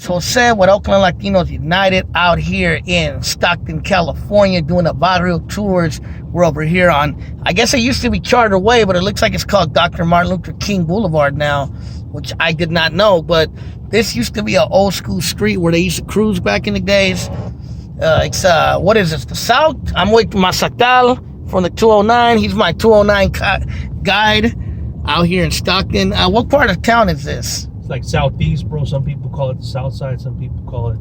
Jose with Oakland Latinos United out here in Stockton, California, doing the Barrio tours. We're over here on, I guess it used to be Charter Way, but it looks like it's called Dr. Martin Luther King Boulevard now, which I did not know. But this used to be an old school street where they used to cruise back in the days. It's, what is this, the South? I'm with Masatal from the 209. He's my 209 guide out here in Stockton. What part of town is this? Like southeast, bro. Some people call it the south side. Some people call it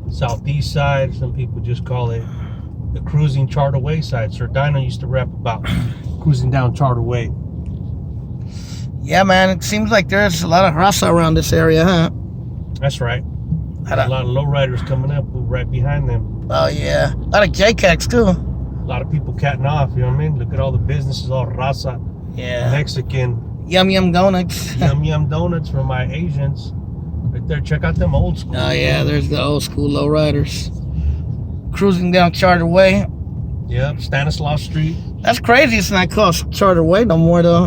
the southeast side. Some people just call it the cruising Charter Way side. Sir Dino used to rap about cruising down Charter Way. Yeah, man. It seems like there's a lot of raza around this area, huh? That's right. A lot of lowriders coming up right behind them. Oh, yeah. A lot of JCats, too. A lot of people catting off, you know what I mean? Look at all the businesses, all raza. Yeah. Mexican. Yum Yum Donuts. Yum Yum Donuts for my Asians. Right there, check out them old school. Oh, yeah, there's the old school lowriders. Cruising down Charter Way. Yep, Stanislaus Street. That's crazy it's not called Charter Way no more, though.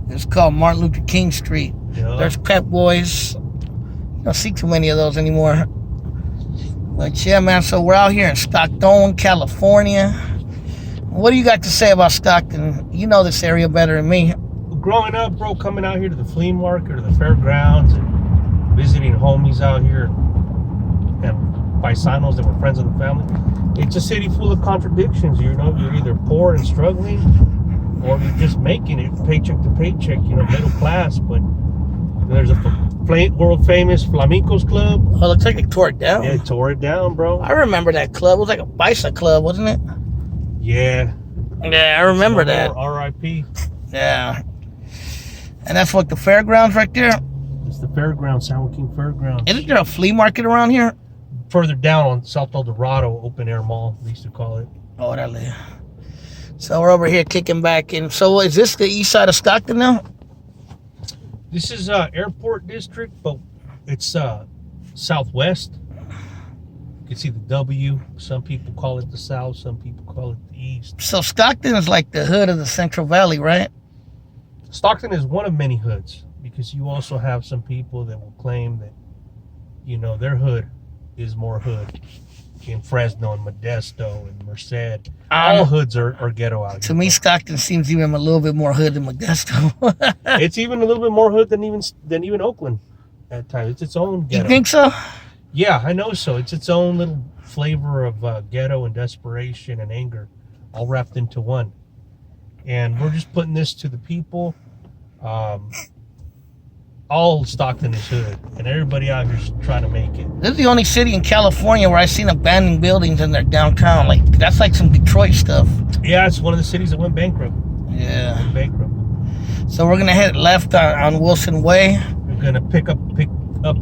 It's called Martin Luther King Street. Yep. There's Pep Boys. You don't see too many of those anymore. But, yeah, man, so we're out here in Stockton, California. What do you got to say about Stockton? You know this area better than me. Growing up, bro, coming out here to the flea market or the fairgrounds and visiting homies out here and paisanos that were friends of the family, it's a city full of contradictions. You know, you're either poor and struggling or you're just making it paycheck to paycheck, you know, middle class. But there's a world famous Flamencos club. Oh, it looks like they tore it down. Yeah, it tore it down, bro. I remember that club. It was like a bicycle club, wasn't it? Yeah. Yeah, I remember that. R.I.P. Yeah. And that's what the fairgrounds right there? It's the fairgrounds, San Joaquin Fairgrounds. Isn't there a flea market around here? Further down on South El Dorado, open air mall, they used to call it. Oh, really? So we're over here kicking back in. So is this the east side of Stockton now? This is Airport District, but it's southwest. You can see the W. Some people call it the south. Some people call it the east. So Stockton is like the hood of the Central Valley, right? Stockton is one of many hoods because you also have some people that will claim that, you know, their hood is more hood. In Fresno and Modesto and Merced. All hoods are ghetto out here. To me, Stockton seems even a little bit more hood than Modesto. It's even a little bit more hood than even Oakland at times. It's its own ghetto. You think so? Yeah, I know so. It's its own little flavor of ghetto and desperation and anger all wrapped into one. And we're just putting this to the people. All Stockton is hood, and everybody out here's trying to make it. This is the only city in California where I've seen abandoned buildings in their downtown. Like, that's like some Detroit stuff. Yeah, it's one of the cities that went bankrupt. Yeah. Went bankrupt. So we're going to head left on Wilson Way. We're going to pick up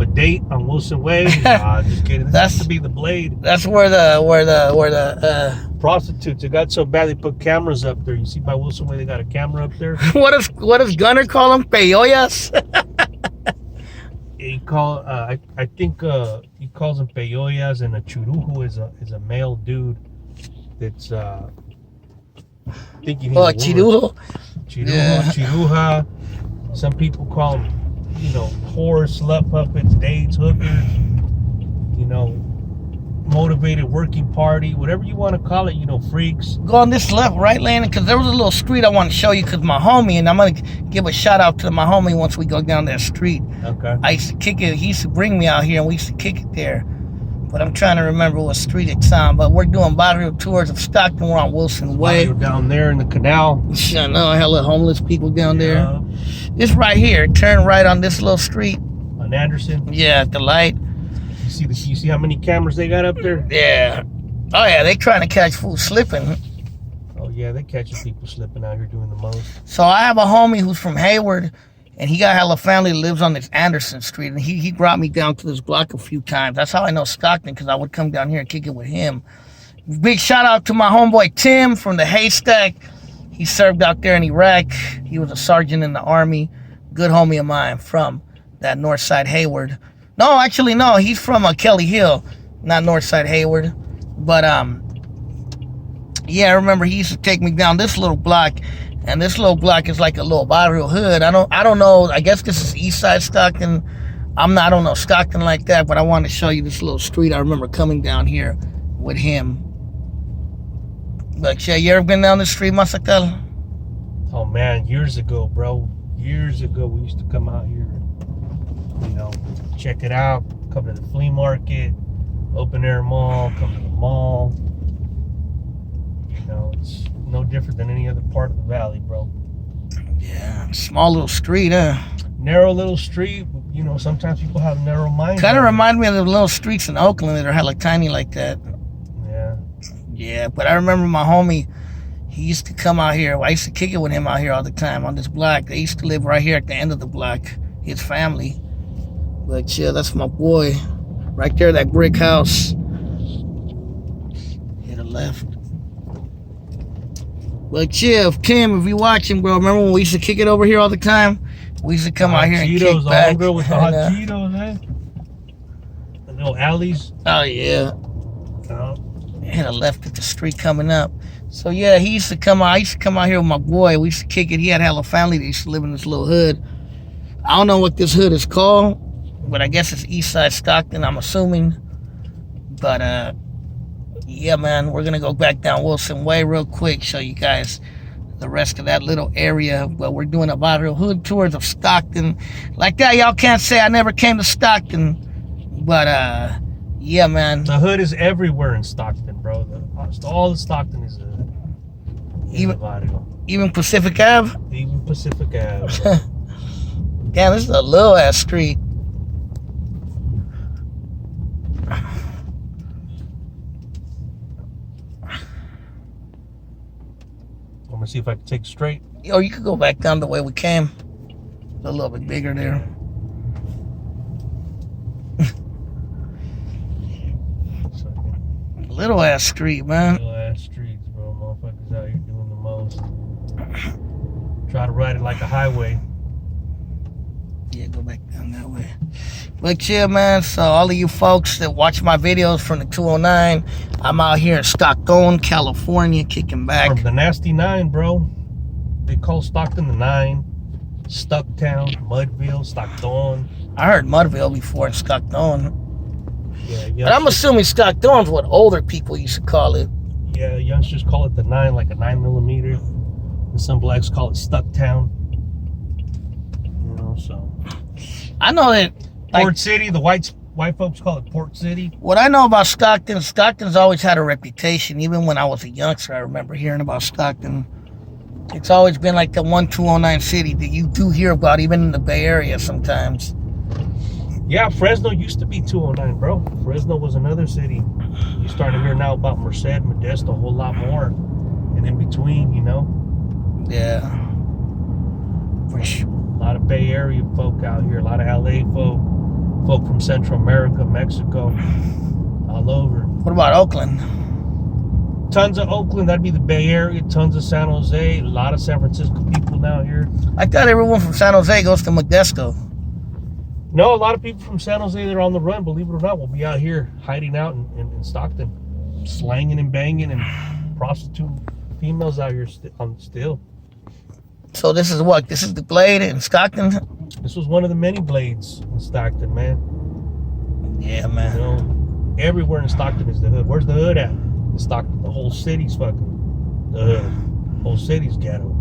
a date on Wilson Way. Just kidding. This has to be the Blade. That's where the prostitutes. It got so bad they put cameras up there. You see by Wilson Way, they got a camera up there. What does Gunner call them? Peyoyas? He I think he calls them peyoyas, and a churujo is a male dude that's thinking he's a chirujo. Chiruja. Some people call them, you know, whores, slut puppets, dates, hookers, you know, motivated working party, whatever you want to call it, you know, freaks. Go on this left, right lane, because there was a little street I want to show you because my homie, and I'm going to give a shout out to my homie once we go down that street. Okay. I used to kick it. He used to bring me out here, and we used to kick it there. But I'm trying to remember what street it's on. But we're doing Barrio tours of Stockton. We're on Wilson Way. Barrio down there in the canal. I know, hella homeless people down there. This right here, turn right on this little street. On Anderson? Yeah, at the light. You see how many cameras they got up there? Yeah. Oh, yeah, they trying to catch fools slipping. Oh, yeah, they catching people slipping out here doing the most. So I have a homie who's from Hayward, and he got hella family that lives on this Anderson Street, and he brought me down to this block a few times. That's how I know Stockton, because I would come down here and kick it with him. Big shout out to my homeboy Tim from the Haystack. He served out there in Iraq. He was a sergeant in the Army. Good homie of mine from that north side Hayward. No, actually, no. He's from Kelly Hill, not Northside Hayward. But, yeah, I remember he used to take me down this little block, And this little block is like a little barrio hood. I don't know. I guess this is East Side Stockton. I don't know Stockton like that, but I wanted to show you this little street. I remember coming down here with him. But yeah, you ever been down this street, Masacal? Oh man, years ago, bro. Years ago, we used to come out here, you know, check it out, come to the flea market, open air mall, come to the mall. You know, it's no different than any other part of the valley, bro. Yeah, small little street, huh? Narrow little street. You know, sometimes people have narrow minds. Kind of remind me of the little streets in Oakland that are hella tiny like that. Yeah. Yeah, but I remember my homie, he used to come out here. I used to kick it with him out here all the time on this block. They used to live right here at the end of the block, his family. But yeah, that's my boy. Right there, that brick house. Hit a left. But yeah, Kim, if you watching, bro, remember when we used to kick it over here all the time? We used to come out here and kick back. The with the hot Cheetos, eh? The little alleys. Oh, yeah. Hit a left at the street coming up. So yeah, he used to come out. I used to come out here with my boy. We used to kick it. He had hella family that used to live in this little hood. I don't know what this hood is called, but I guess it's East Side Stockton, I'm assuming. But yeah, man, we're gonna go back down Wilson Way real quick, show you guys the rest of that little area. But we're doing a Barrio hood tours of Stockton. Like that, y'all can't say I never came to Stockton. But yeah, man. The hood is everywhere in Stockton, bro. All the Stockton is even Pacific Ave? Even Pacific Ave. Damn, this is a little ass street. I'm gonna see if I can take it straight. Yo, you could go back down the way we came. A little bit bigger there. Little ass street, man. Little ass streets, bro. Motherfuckers out here doing the most. Try to ride it like a highway. Yeah, go back down that way. But yeah, man, so all of you folks that watch my videos from the 209, I'm out here in Stockton, California, kicking back. From the Nasty Nine, bro. They call Stockton the Nine. Stucktown, Mudville, Stockton. I heard Mudville before in Stockton. Yeah, but I'm assuming Stockton's what older people used to call it. Yeah, youngsters call it the 9, like a 9mm. And some blacks call it Stucktown. You know, so. I know that. Port Like, City, the white folks call it Port City. What I know about Stockton, Stockton's always had a reputation. Even when I was a youngster, I remember hearing about Stockton. It's always been like the 1209 city that you do hear about, even in the Bay Area sometimes. Yeah, Fresno used to be 209, bro. Fresno was another city. You start to hear now about Merced, Modesto, a whole lot more. And in between, you know? Yeah. For sure. A lot of Bay Area folk out here, a lot of LA folk from Central America, Mexico, all over. What about Oakland? Tons of Oakland, that'd be the Bay Area. Tons of San Jose, a lot of San Francisco people now here. I thought everyone from San Jose goes to Modesto. No, a lot of people from San Jose that are on the run, believe it or not, will be out here hiding out in Stockton, slanging and banging and prostituting females out here still. So this is what? This is the Blade in Stockton? This was one of the many blades in Stockton, man. Yeah, man. You know, everywhere in Stockton is the hood. Where's the hood at? In Stockton. The whole city's fucking the hood. Whole city's ghetto.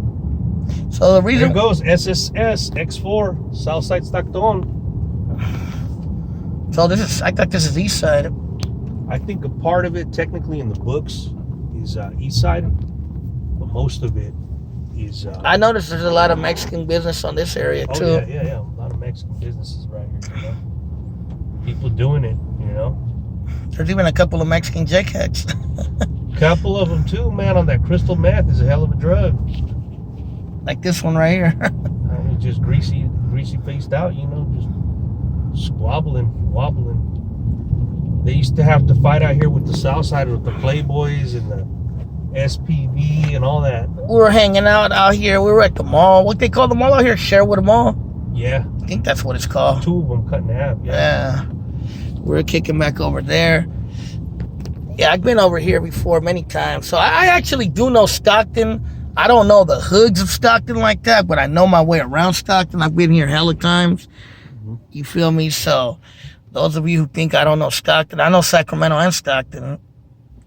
So the reason... There goes SSS X4, Southside Stockton. So this is... I thought this is East Side. I think a part of it, technically in the books, is East Side. But most of it is... I noticed there's a lot of Mexican business on this area, too. Oh, yeah. A lot of Mexican businesses right here, you know. People doing it, you know. There's even a couple of Mexican J-Cats. Couple of them, too, man. On that crystal meth is a hell of a drug. Like this one right here. Just greasy faced out, you know, just squabbling, wobbling. They used to have to fight out here with the South Side with the Playboys and the SPV and all that. We were hanging out here. We were at the mall. What they call the mall out here? Sherwood Mall? Yeah. I think that's what it's called. 2 of them cut in half. Yeah. We're kicking back over there. Yeah, I've been over here before many times. So I actually do know Stockton. I don't know the hoods of Stockton like that, but I know my way around Stockton. I've been here hella times. You feel me? So those of you who think I don't know Stockton, I know Sacramento and Stockton.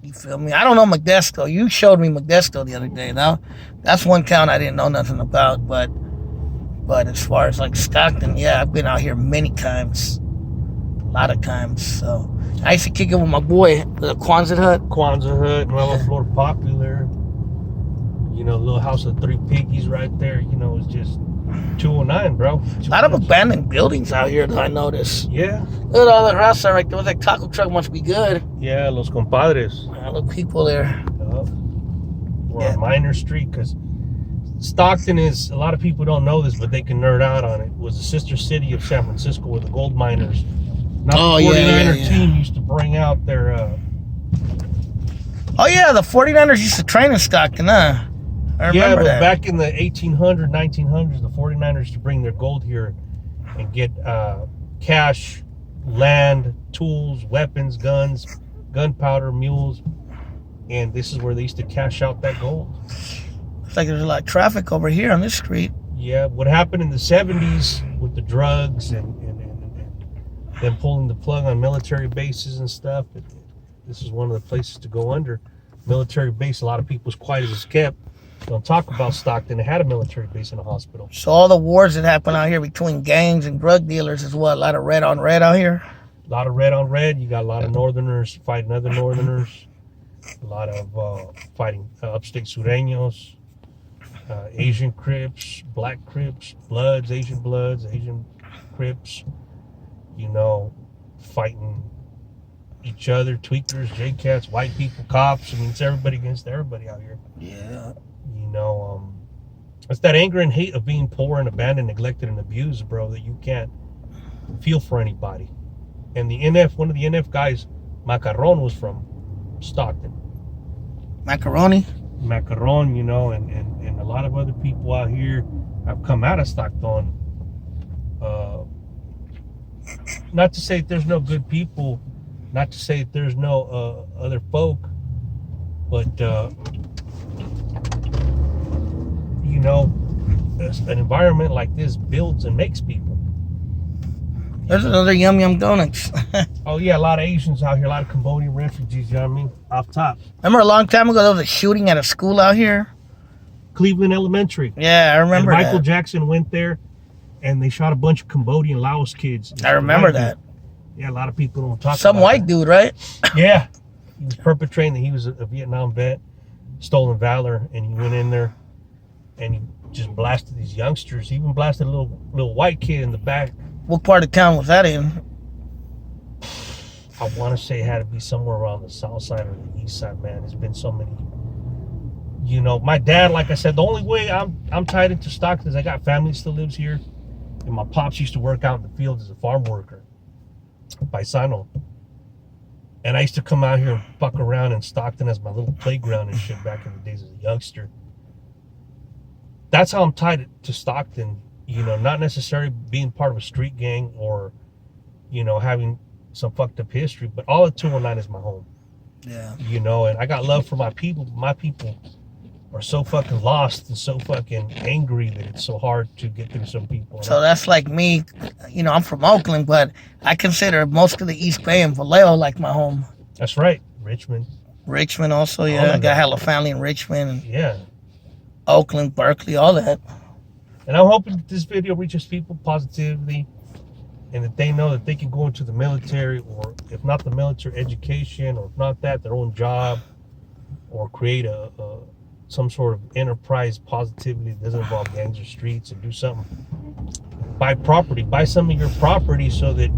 You feel me? I don't know Modesto. You showed me Modesto the other day. Now, that's one town I didn't know nothing about. But as far as like Stockton, yeah, I've been out here many times. A lot of times. So I used to kick it with my boy, the Kwanzaa hut. Kwanzaa hut, Nueva Flor Popular. You know, little house of 3 piggies right there. You know, it's just 209, bro. A lot of abandoned buildings out here that I noticed. Yeah. Look at all that raza right there. That taco truck must be good. Yeah, Los Compadres. Look, people there. We're on Minor Street, because Stockton is, a lot of people don't know this, but they can nerd out on it, was the sister city of San Francisco, where the gold miners, not the 49er team, used to bring out their... Oh, yeah, the 49ers used to train in Stockton, huh? I remember that. Back in the 1800s, 1900s, the 49ers used to bring their gold here and get cash, land, tools, weapons, guns, gunpowder, mules, and this is where they used to cash out that gold. It's like there's a lot of traffic over here on this street. Yeah, what happened in the 70s with the drugs and them pulling the plug on military bases and stuff, this is one of the places to go under. Military base, a lot of people's quiet as it's kept. Don't talk about Stockton. They had a military base in a hospital. So all the wars that happen out here between gangs and drug dealers is what? A lot of red on red out here? A lot of red on red. You got a lot of Northerners fighting other Northerners. A lot of fighting upstate Sureños, Asian Crips, Black Crips, Bloods, Asian Crips. You know, fighting each other, tweakers, J-Cats, white people, cops. I mean, it's everybody against everybody out here. Yeah. You know, it's that anger and hate of being poor and abandoned, neglected, and abused, bro, that you can't feel for anybody. And the NF, one of the NF guys, Macaron, was from Stockton. Macaroni? Macaron, you know, and a lot of other people out here have come out of Stockton. Not to say that there's no good people, not to say that there's no other folk, but you know, an environment like this builds and makes people. There's another Yum Yum Donuts. Oh yeah, a lot of Asians out here, a lot of Cambodian refugees, you know what I mean? Off top. Remember a long time ago there was a shooting at a school out here? Cleveland Elementary. Yeah, I remember and that. Michael Jackson went there and they shot a bunch of Cambodian Laos kids. I remember that. Yeah, a lot of people don't talk Some about white dude, right? Yeah. He was perpetrating that he was a Vietnam vet, stolen valor, and he went in there and he just blasted these youngsters. He even blasted a little white kid in the back. What part of town was that in? I want to say it had to be somewhere around the south side or the east side, man. There's been so many. You know, my dad, like I said, the only way I'm tied into Stockton is I got family that still lives here. And my pops used to work out in the field as a farm worker. Paisano. And I used to come out here and fuck around in Stockton as my little playground and shit back in the days as a youngster. That's how I'm tied to Stockton. You know, not necessarily being part of a street gang or, you know, having some fucked up history, but all of 209 is my home. Yeah. You know, and I got love for my people. My people are so fucking lost and so fucking angry that it's so hard to get through some people. So that's like me. You know, I'm from Oakland, but I consider most of the East Bay and Vallejo like my home. That's right. Richmond also, yeah. I got hella family in Richmond. And yeah. Oakland, Berkeley, all that. And I'm hoping that this video reaches people positively and that they know that they can go into the military, or if not the military, education, or if not that, their own job, or create some sort of enterprise positively that doesn't involve gangs or streets, and do something. Buy property. Buy some of your property so that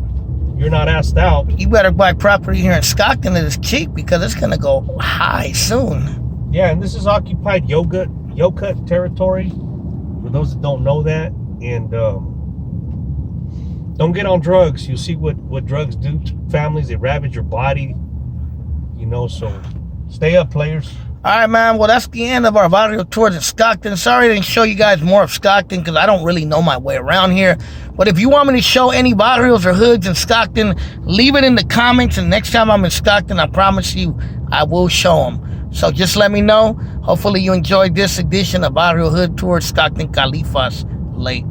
you're not asked out. You better buy property here in Stockton that is cheap, because it's going to go high soon. Yeah, and this is occupied Yokut territory, for those that don't know that. And don't get on drugs. You'll see what drugs do to families. They ravage your body, you know, so stay up, players. All right, man. Well, that's the end of our Barrio tours in Stockton. Sorry I didn't show you guys more of Stockton because I don't really know my way around here. But if you want me to show any barrios or hoods in Stockton, leave it in the comments. And next time I'm in Stockton, I promise you I will show them. So just let me know. Hopefully you enjoyed this edition of Barrio Hood Tours Stockton Califas. Late.